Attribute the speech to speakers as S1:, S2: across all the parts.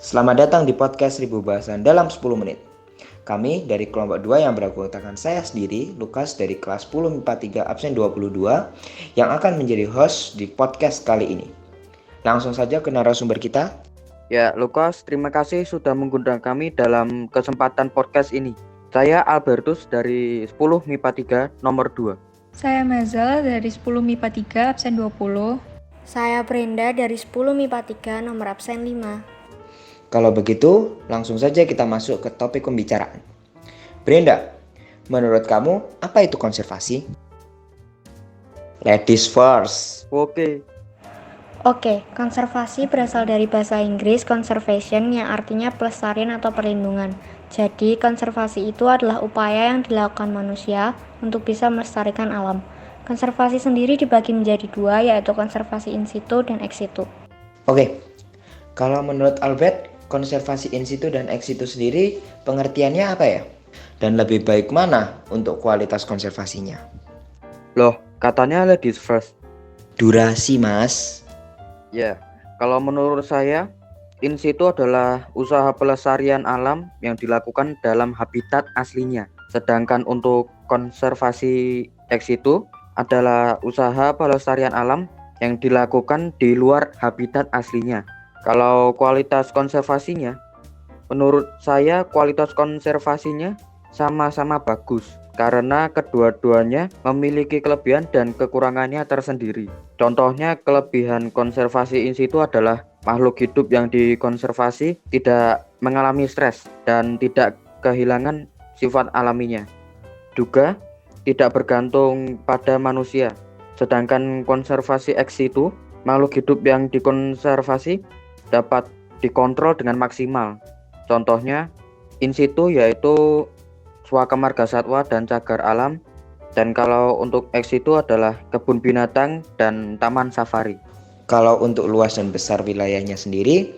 S1: Selamat datang di podcast 1000 Bahasan dalam 10 menit. Kami dari kelompok 2 yang beranggotakan saya sendiri, Lukas dari kelas 10 MIPA 3 absen 22, yang akan menjadi host di podcast kali ini. Langsung saja ke narasumber kita.
S2: Ya, Lukas, terima kasih sudah mengundang kami dalam kesempatan podcast ini. Saya Albertus dari 10 MIPA 3 nomor 2.
S3: Saya Mazel dari 10 MIPA 3 absen 20.
S4: Saya Brenda dari 10 MIPA 3 nomor absen 5.
S1: Kalau begitu, langsung saja kita masuk ke topik pembicaraan. Brenda, menurut kamu apa itu konservasi? Ladies first.
S2: Oke,
S4: Konservasi berasal dari bahasa Inggris conservation yang artinya pelestarian atau perlindungan. Jadi, konservasi itu adalah upaya yang dilakukan manusia untuk bisa melestarikan alam. Konservasi sendiri dibagi menjadi dua, yaitu konservasi in situ dan ex situ.
S1: Oke, kalau menurut Albert, konservasi in situ dan ex situ sendiri pengertiannya apa ya? Dan lebih baik mana untuk kualitas konservasinya?
S2: loh, katanya ladies first.
S1: Durasi, Mas.
S2: Ya, kalau menurut saya, in situ adalah usaha pelestarian alam yang dilakukan dalam habitat aslinya. Sedangkan untuk konservasi ex situ adalah usaha pelestarian alam yang dilakukan di luar habitat aslinya. Kalau kualitas konservasinya, menurut saya kualitas konservasinya sama-sama bagus karena kedua-duanya memiliki kelebihan dan kekurangannya tersendiri. Contohnya, kelebihan konservasi in situ adalah makhluk hidup yang dikonservasi tidak mengalami stres dan tidak kehilangan sifat alaminya. Juga tidak bergantung pada manusia. Sedangkan konservasi ex situ, makhluk hidup yang dikonservasi dapat dikontrol dengan maksimal. Contohnya, in situ yaitu Swaka Marga Satwa dan Cagar Alam, dan kalau untuk ex situ adalah kebun binatang dan taman safari.
S1: Kalau untuk luas dan besar wilayahnya sendiri,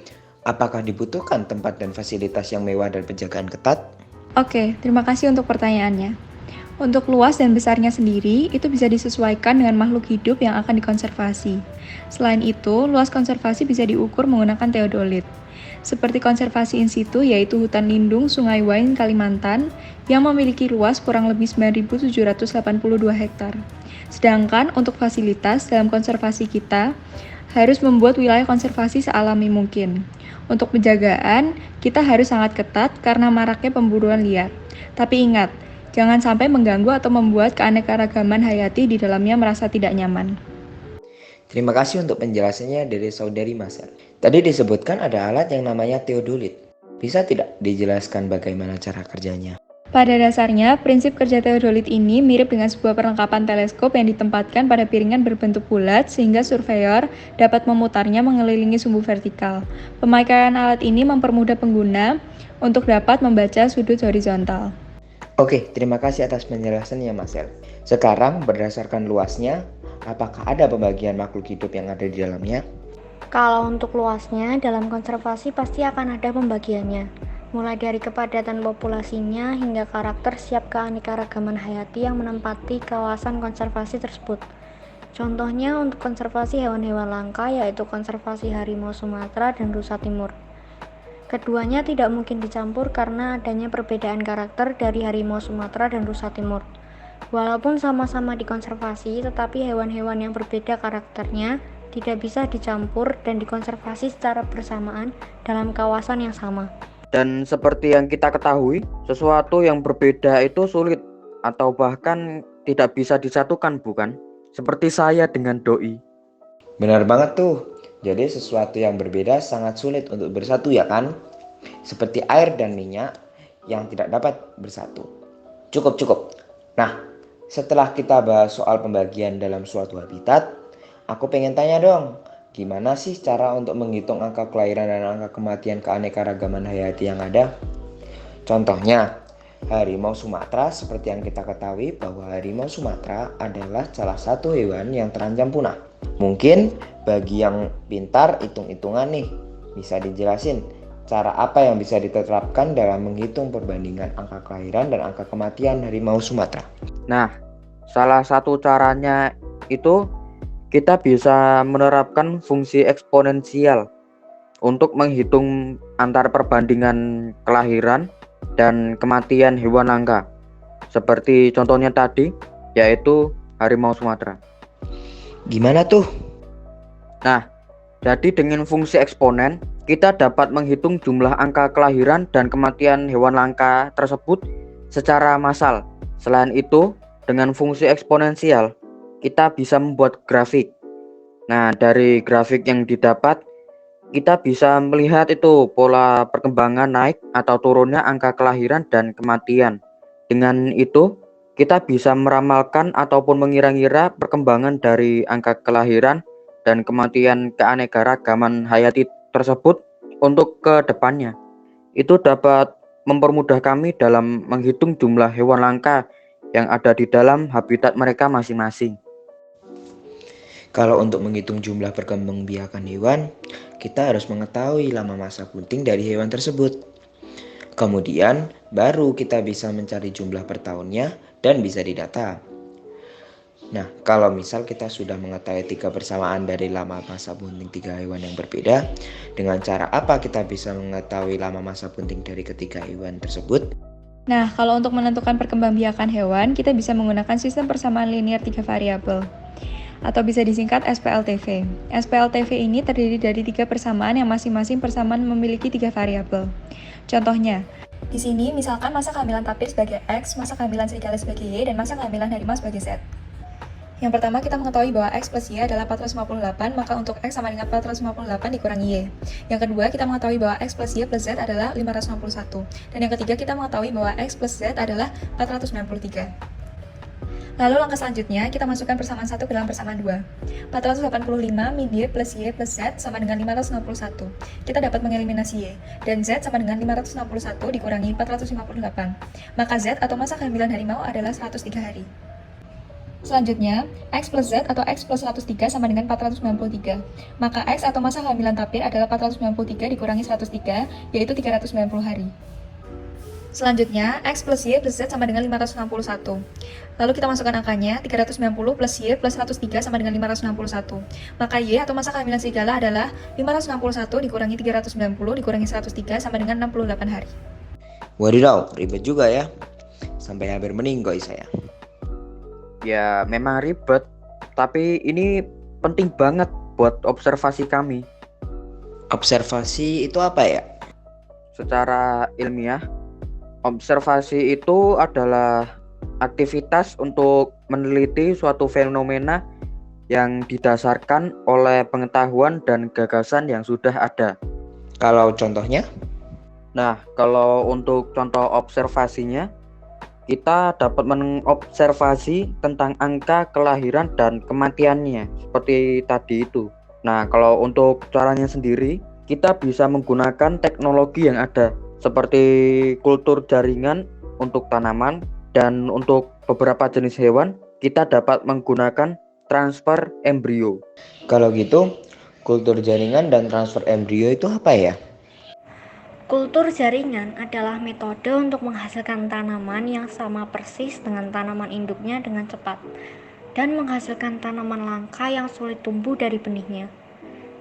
S1: apakah dibutuhkan tempat dan fasilitas yang mewah dan penjagaan ketat?
S3: Oke, terima kasih untuk pertanyaannya. Untuk luas dan besarnya sendiri, itu bisa disesuaikan dengan makhluk hidup yang akan dikonservasi. Selain itu, luas konservasi bisa diukur menggunakan teodolit. Seperti konservasi in situ, yaitu hutan lindung Sungai Wain, Kalimantan, yang memiliki luas kurang lebih 9.782 hektar. Sedangkan untuk fasilitas dalam konservasi kita, harus membuat wilayah konservasi sealami mungkin. Untuk penjagaan, kita harus sangat ketat karena maraknya pemburuan liar. Tapi ingat, jangan sampai mengganggu atau membuat keanekaragaman hayati di dalamnya merasa tidak nyaman.
S1: Terima kasih untuk penjelasannya dari Saudari Masel. Tadi disebutkan ada alat yang namanya teodolit. Bisa tidak dijelaskan bagaimana cara kerjanya?
S3: Pada dasarnya, prinsip kerja teodolit ini mirip dengan sebuah perlengkapan teleskop yang ditempatkan pada piringan berbentuk bulat sehingga surveyor dapat memutarnya mengelilingi sumbu vertikal. Pemakaian alat ini mempermudah pengguna untuk dapat membaca sudut horizontal.
S1: Oke, terima kasih atas penjelasannya, Masel. Sekarang berdasarkan luasnya, apakah ada pembagian makhluk hidup yang ada di dalamnya?
S4: Kalau untuk luasnya, dalam konservasi pasti akan ada pembagiannya. Mulai dari kepadatan populasinya hingga karakter siap keanekaragaman hayati yang menempati kawasan konservasi tersebut. Contohnya untuk konservasi hewan-hewan langka yaitu konservasi harimau Sumatera dan rusa Timur. Keduanya tidak mungkin dicampur karena adanya perbedaan karakter dari harimau Sumatera dan rusa Timur. Walaupun sama-sama dikonservasi, tetapi hewan-hewan yang berbeda karakternya tidak bisa dicampur dan dikonservasi secara bersamaan dalam kawasan yang sama.
S2: Dan seperti yang kita ketahui, sesuatu yang berbeda itu sulit atau bahkan tidak bisa disatukan, bukan? Seperti saya dengan doi.
S1: Benar banget tuh. Jadi sesuatu yang berbeda sangat sulit untuk bersatu, ya kan? Seperti air dan minyak yang tidak dapat bersatu. Cukup. Nah, setelah kita bahas soal pembagian dalam suatu habitat, aku pengen tanya dong, gimana sih cara untuk menghitung angka kelahiran dan angka kematian keanekaragaman hayati yang ada? Contohnya, harimau Sumatera, seperti yang kita ketahui bahwa harimau Sumatera adalah salah satu hewan yang terancam punah. Mungkin bagi yang pintar hitung-hitungan nih, bisa dijelasin cara apa yang bisa diterapkan dalam menghitung perbandingan angka kelahiran dan angka kematian harimau Sumatera.
S2: Nah, salah satu caranya itu kita bisa menerapkan fungsi eksponensial untuk menghitung antar perbandingan kelahiran dan kematian hewan langka. Seperti contohnya tadi, yaitu harimau Sumatera.
S1: Gimana tuh?
S2: Nah, jadi dengan fungsi eksponen, kita dapat menghitung jumlah angka kelahiran dan kematian hewan langka tersebut secara massal. Selain itu, dengan fungsi eksponensial, kita bisa membuat grafik. Nah, dari grafik yang didapat, kita bisa melihat itu pola perkembangan naik atau turunnya angka kelahiran dan kematian. Dengan itu, kita bisa meramalkan ataupun mengira-ngira perkembangan dari angka kelahiran dan kematian keanekaragaman hayati tersebut untuk ke depannya. Itu dapat mempermudah kami dalam menghitung jumlah hewan langka yang ada di dalam habitat mereka masing-masing.
S1: Kalau untuk menghitung jumlah perkembangbiakan hewan, kita harus mengetahui lama masa bunting dari hewan tersebut. Kemudian, baru kita bisa mencari jumlah per tahunnya dan bisa didata. Nah, kalau misal kita sudah mengetahui 3 persamaan dari lama masa bunting 3 hewan yang berbeda, dengan cara apa kita bisa mengetahui lama masa bunting dari ketiga hewan tersebut?
S3: Nah, kalau untuk menentukan perkembangbiakan hewan, kita bisa menggunakan sistem persamaan linear 3 variabel, atau bisa disingkat SPLTV. SPLTV ini terdiri dari 3 persamaan yang masing-masing persamaan memiliki 3 variabel. Contohnya, di sini misalkan masa kehamilan tapir sebagai X, masa kehamilan serigala sebagai Y, dan masa kehamilan harimau sebagai Z. Yang pertama kita mengetahui bahwa X plus Y adalah 458, maka untuk X sama dengan 458 dikurangi Y. Yang kedua kita mengetahui bahwa X plus Y plus Z adalah 561. Dan yang ketiga kita mengetahui bahwa X plus Z adalah 493. Lalu langkah selanjutnya, kita masukkan persamaan 1 ke dalam persamaan 2. 485 min Y plus Y plus Z sama dengan 561. Kita dapat mengeliminasi Y, dan Z sama dengan 561 dikurangi 458. Maka Z atau masa kehamilan harimau adalah 103 hari. Selanjutnya, X plus Z atau X plus 103 sama dengan 493. Maka X atau masa kehamilan tapir adalah 493 dikurangi 103, yaitu 390 hari. Selanjutnya, X plus Y plus Z sama dengan 561. Lalu kita masukkan angkanya, 390 plus Y plus 103 sama dengan 561. Maka Y atau masa kehamilan serigala adalah 561 dikurangi 390 dikurangi 103 sama dengan 68 hari.
S1: Wadidaw, ribet juga ya. Sampai hampir meninggoy saya.
S2: Ya, memang ribet, tapi ini penting banget buat observasi kami.
S1: Observasi itu apa ya?
S2: Secara ilmiah, observasi itu adalah aktivitas untuk meneliti suatu fenomena yang didasarkan oleh pengetahuan dan gagasan yang sudah ada.
S1: Kalau contohnya?
S2: Nah, kalau untuk contoh observasinya, kita dapat mengobservasi tentang angka kelahiran dan kematiannya seperti tadi itu. Nah, kalau untuk caranya sendiri, kita bisa menggunakan teknologi yang ada seperti kultur jaringan untuk tanaman, dan untuk beberapa jenis hewan kita dapat menggunakan transfer embrio.
S1: Kalau gitu, kultur jaringan dan transfer embrio itu apa ya?
S4: Kultur jaringan adalah metode untuk menghasilkan tanaman yang sama persis dengan tanaman induknya dengan cepat dan menghasilkan tanaman langka yang sulit tumbuh dari benihnya.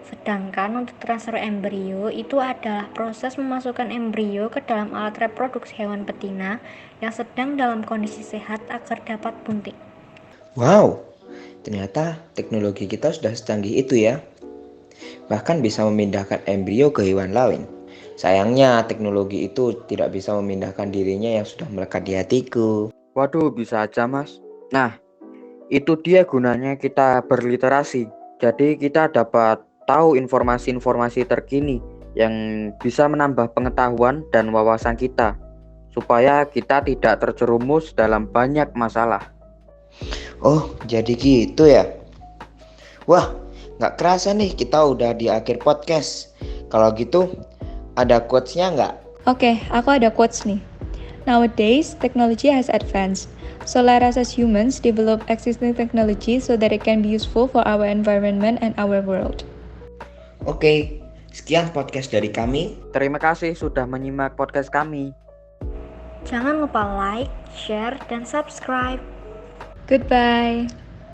S4: Sedangkan untuk transfer embrio itu adalah proses memasukkan embrio ke dalam alat reproduksi hewan betina yang sedang dalam kondisi sehat agar dapat bunting.
S1: Wow, ternyata teknologi kita sudah secanggih itu ya. Bahkan bisa memindahkan embrio ke hewan lain. Sayangnya teknologi itu tidak bisa memindahkan dirinya yang sudah melekat di hatiku.
S2: Waduh, bisa aja mas. Nah, itu dia gunanya kita berliterasi. Jadi kita dapat tahu informasi-informasi terkini yang bisa menambah pengetahuan dan wawasan kita, supaya kita tidak terjerumus dalam banyak masalah.
S1: Oh, jadi gitu ya? Wah, gak kerasa nih kita udah di akhir podcast. Kalau gitu, ada quotes-nya nggak?
S3: Oke, aku ada quotes nih. Nowadays, technology has advanced. So let us as humans develop existing technology so that it can be useful for our environment and our world.
S1: Oke, sekian podcast dari kami.
S2: Terima kasih sudah menyimak podcast kami.
S4: Jangan lupa like, share, dan subscribe.
S3: Goodbye.